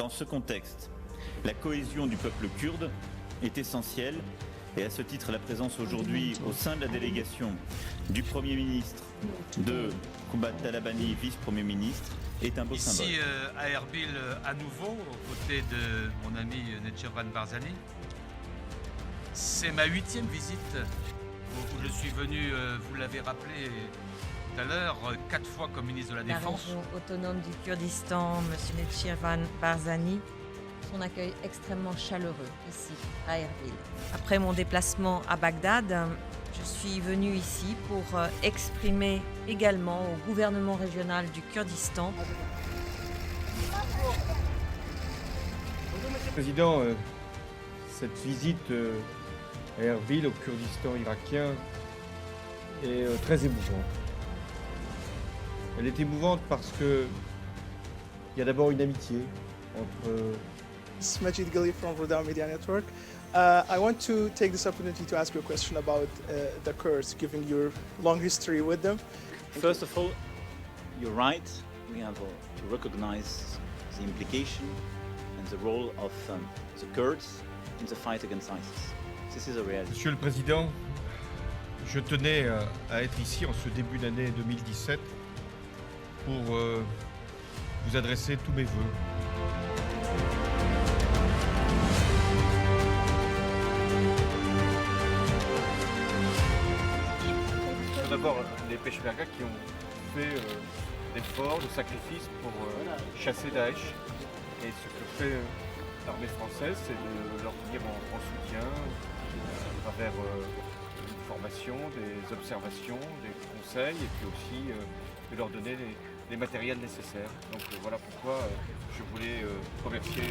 Dans ce contexte, la cohésion du peuple kurde est essentielle et à ce titre, la présence aujourd'hui au sein de la délégation du Premier ministre, de Kubat Talabani, vice-premier ministre, est un beau symbole. Ici à Erbil à nouveau, aux côtés de mon ami Netchervan Barzani. C'est ma 8e visite où je suis venu, vous l'avez rappelé tout à l'heure, 4 fois comme ministre de la Défense. La région autonome du Kurdistan, M. Netchervan Barzani, son accueil extrêmement chaleureux ici à Erbil. Après mon déplacement à Bagdad, je suis venu ici pour exprimer également au gouvernement régional du Kurdistan. Président, cette visite à Erbil, au Kurdistan irakien, est très émouvante. Elle est émouvante parce qu'il y a d'abord une amitié entre... It's Majid Ghali from Rodar Media Network. I want to take this opportunity to ask you a question about the Kurds, given your long history with them. First of all, you're right. We have to recognize the implication and the role of the Kurds in the fight against ISIS. This is a reality. Monsieur le Président, je tenais à être ici en ce début d'année 2017 pour vous adresser tous mes vœux. D'abord les Peshmerga qui ont fait d'efforts, de sacrifices pour chasser Daesh. Et ce que fait l'armée française, c'est de leur venir en soutien à travers une formation, des observations, des conseils et puis aussi de leur donner les matériels nécessaires. Donc voilà pourquoi je voulais remercier